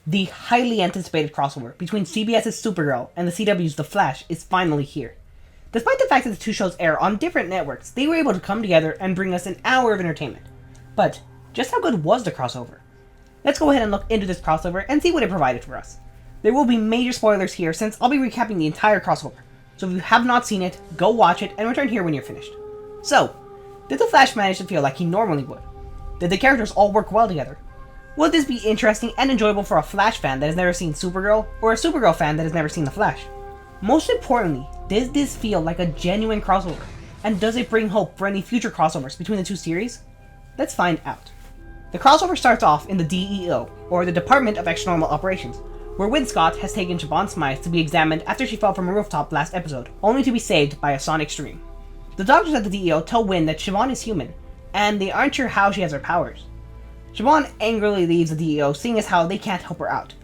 The highly anticipated crossover between CBS's Supergirl and the CW's The Flash is finally here. Despite the fact that the two shows air on different networks, they were able to come together and bring us an hour of entertainment. But just how good was the crossover? Let's go ahead and look into this crossover and see what it provided for us. There will be major spoilers here since I'll be recapping the entire crossover, so if you have not seen it, go watch it and return here when you're finished. So, did the Flash manage to feel like he normally would? Did the characters all work well together? Will this be interesting and enjoyable for a Flash fan that has never seen Supergirl, or a Supergirl fan that has never seen The Flash? Most importantly, does this feel like a genuine crossover? And does it bring hope for any future crossovers between the two series? Let's find out. The crossover starts off in the DEO, or the Department of Extranormal Operations, where Win Scott has taken Siobhan Smythe to be examined after she fell from a rooftop last episode, only to be saved by a sonic stream. The doctors at the DEO tell Win that Siobhan is human, and they aren't sure how she has her powers. Siobhan angrily leaves the DEO, seeing as how they can't help her out.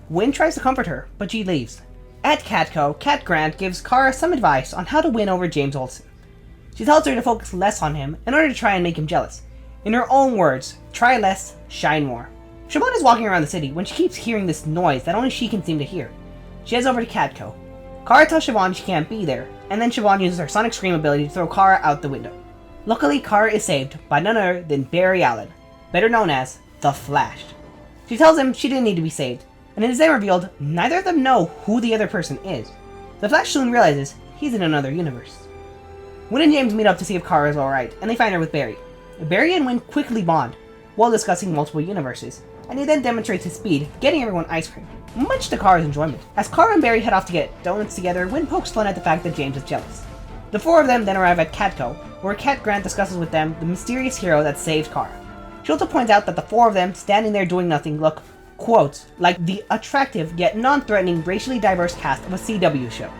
Win tries to comfort her, but she leaves. At Catco, Cat Grant gives Kara some advice on how to win over James Olsen. She tells her to focus less on him in order to try and make him jealous. In her own words, try less, shine more. Siobhan is walking around the city when she keeps hearing this noise that only she can seem to hear. She heads over to Catco. Kara tells Siobhan she can't be there, and then Siobhan uses her sonic scream ability to throw Kara out the window. Luckily, Kara is saved by none other than Barry Allen, better known as The Flash. She tells him she didn't need to be saved, and it is then revealed neither of them know who the other person is. The Flash soon realizes he's in another universe. Win and James meet up to see if Kara is alright, and they find her with Barry. Barry and Win quickly bond, while discussing multiple universes, and he then demonstrates his speed, getting everyone ice cream, much to Kara's enjoyment. As Kara and Barry head off to get donuts together, Win pokes fun at the fact that James is jealous. The four of them then arrive at Catco, where Cat Grant discusses with them the mysterious hero that saved Kara. She also points out that the four of them standing there doing nothing look, quote, like the attractive yet non-threatening racially diverse cast of a CW show.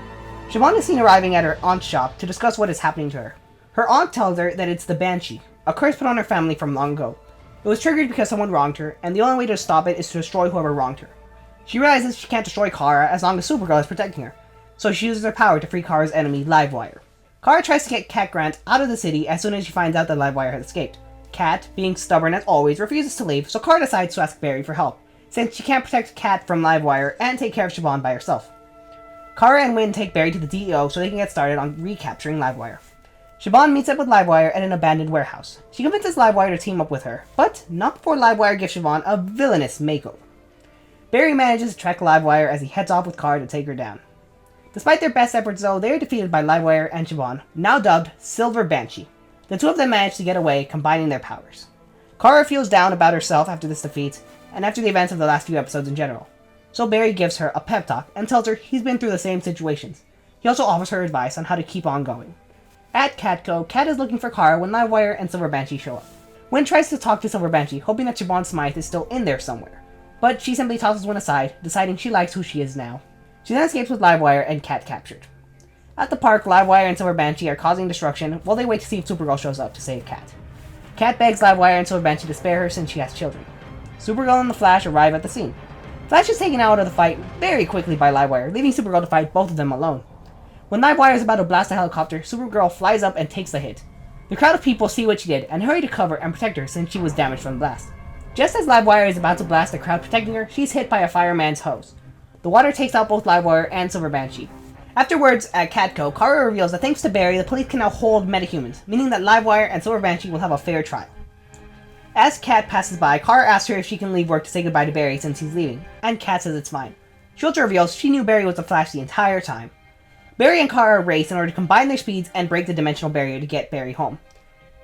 Siobhan is seen arriving at her aunt's shop to discuss what is happening to her. Her aunt tells her that it's the Banshee, a curse put on her family from long ago. It was triggered because someone wronged her, and the only way to stop it is to destroy whoever wronged her. She realizes she can't destroy Kara as long as Supergirl is protecting her, so she uses her power to free Kara's enemy, Livewire. Kara tries to get Cat Grant out of the city as soon as she finds out that Livewire has escaped. Cat, being stubborn as always, refuses to leave, so Kara decides to ask Barry for help, since she can't protect Cat from Livewire and take care of Siobhan by herself. Kara and Win take Barry to the DEO so they can get started on recapturing Livewire. Siobhan meets up with Livewire at an abandoned warehouse. She convinces Livewire to team up with her, but not before Livewire gives Siobhan a villainous makeover. Barry manages to track Livewire as he heads off with Kara to take her down. Despite their best efforts though, they are defeated by Livewire and Siobhan, now dubbed Silver Banshee. The two of them manage to get away, combining their powers. Kara feels down about herself after this defeat, and after the events of the last few episodes in general. So Barry gives her a pep talk and tells her he's been through the same situations. He also offers her advice on how to keep on going. At Catco, Cat is looking for Kara when Livewire and Silver Banshee show up. Win tries to talk to Silver Banshee, hoping that Siobhan Smythe is still in there somewhere. But she simply tosses Win aside, deciding she likes who she is now. She then escapes with Livewire and Cat captured. At the park, Livewire and Silver Banshee are causing destruction while they wait to see if Supergirl shows up to save Cat. Cat begs Livewire and Silver Banshee to spare her since she has children. Supergirl and the Flash arrive at the scene. Flash is taken out of the fight very quickly by Livewire, leaving Supergirl to fight both of them alone. When Livewire is about to blast a helicopter, Supergirl flies up and takes the hit. The crowd of people see what she did and hurry to cover and protect her since she was damaged from the blast. Just as Livewire is about to blast the crowd protecting her, she's hit by a fireman's hose. The water takes out both Livewire and Silver Banshee. Afterwards, at Catco, Kara reveals that thanks to Barry, the police can now hold metahumans, meaning that Livewire and Silver Banshee will have a fair trial. As Cat passes by, Kara asks her if she can leave work to say goodbye to Barry since he's leaving, and Cat says it's fine. She also reveals she knew Barry was the Flash the entire time. Barry and Kara race in order to combine their speeds and break the dimensional barrier to get Barry home.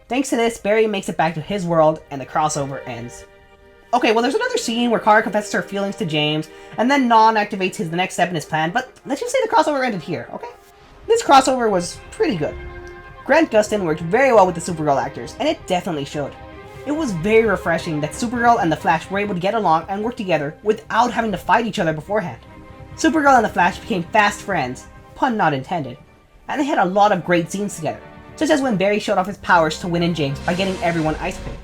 Thanks to this, Barry makes it back to his world, and the crossover ends. Okay, well there's another scene where Kara confesses her feelings to James, and then non-activates the next step in his plan, but let's just say the crossover ended here, okay? This crossover was pretty good. Grant Gustin worked very well with the Supergirl actors, and it definitely showed. It was very refreshing that Supergirl and the Flash were able to get along and work together without having to fight each other beforehand. Supergirl and the Flash became fast friends, pun not intended, and they had a lot of great scenes together, such as when Barry showed off his powers to Win and James by getting everyone ice cream.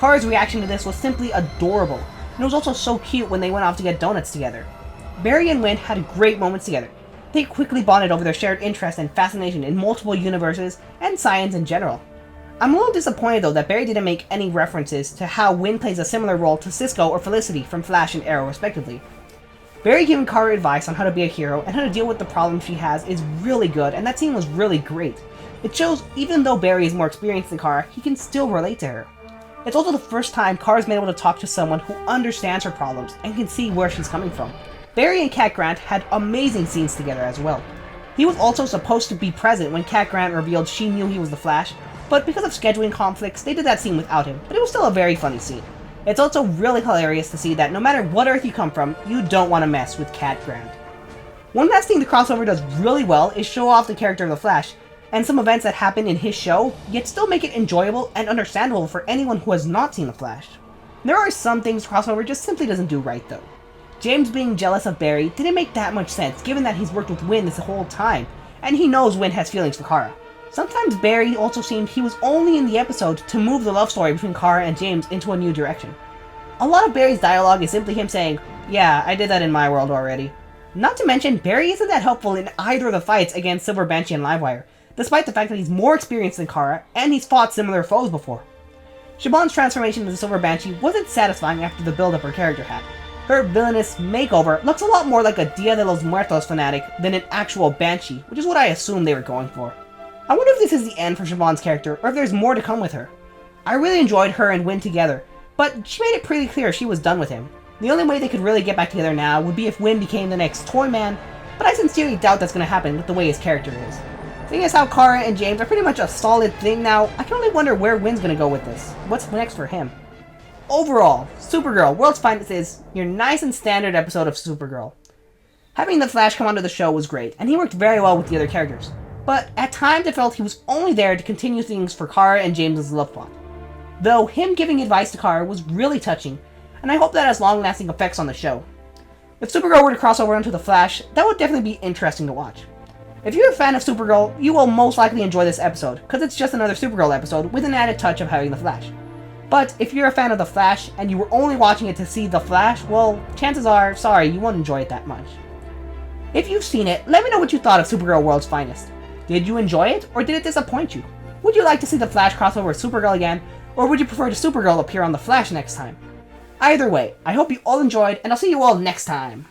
Kara's reaction to this was simply adorable, and it was also so cute when they went off to get donuts together. Barry and Win had great moments together. They quickly bonded over their shared interest and fascination in multiple universes and science in general. I'm a little disappointed though that Barry didn't make any references to how Win plays a similar role to Cisco or Felicity from Flash and Arrow respectively. Barry giving Kara advice on how to be a hero and how to deal with the problems she has is really good, and that scene was really great. It shows even though Barry is more experienced than Kara, he can still relate to her. It's also the first time Kara's been able to talk to someone who understands her problems and can see where she's coming from. Barry and Cat Grant had amazing scenes together as well. He was also supposed to be present when Cat Grant revealed she knew he was the Flash, but because of scheduling conflicts, they did that scene without him, but it was still a very funny scene. It's also really hilarious to see that no matter what Earth you come from, you don't want to mess with Cat Grant. One last thing the crossover does really well is show off the character of the Flash, and some events that happen in his show, yet still make it enjoyable and understandable for anyone who has not seen the Flash. There are some things crossover just simply doesn't do right though. James being jealous of Barry didn't make that much sense given that he's worked with Winn this whole time, and he knows Winn has feelings for Kara. Sometimes Barry also seemed he was only in the episode to move the love story between Kara and James into a new direction. A lot of Barry's dialogue is simply him saying, "Yeah, I did that in my world already." Not to mention, Barry isn't that helpful in either of the fights against Silver Banshee and Livewire, despite the fact that he's more experienced than Kara, and he's fought similar foes before. Siobhan's transformation into Silver Banshee wasn't satisfying after the build-up her character had. Her villainous makeover looks a lot more like a Dia de los Muertos fanatic than an actual Banshee, which is what I assumed they were going for. I wonder if this is the end for Siobhan's character, or if there's more to come with her. I really enjoyed her and Winn together, but she made it pretty clear she was done with him. The only way they could really get back together now would be if Winn became the next Toy Man, but I sincerely doubt that's going to happen with the way his character is. Seeing as how Kara and James are pretty much a solid thing now, I can only wonder where Winn's going to go with this. What's next for him? Overall, Supergirl, World's Finest is your nice and standard episode of Supergirl. Having the Flash come onto the show was great, and he worked very well with the other characters, but at times I felt he was only there to continue things for Kara and James's love plot. Though him giving advice to Kara was really touching, and I hope that has long-lasting effects on the show. If Supergirl were to cross over into the Flash, that would definitely be interesting to watch. If you're a fan of Supergirl, you will most likely enjoy this episode, because it's just another Supergirl episode with an added touch of having the Flash. But if you're a fan of the Flash, and you were only watching it to see the Flash, well, chances are, sorry, you won't enjoy it that much. If you've seen it, let me know what you thought of Supergirl World's Finest. Did you enjoy it, or did it disappoint you? Would you like to see the Flash crossover with Supergirl again, or would you prefer to Supergirl appear on the Flash next time? Either way, I hope you all enjoyed, and I'll see you all next time.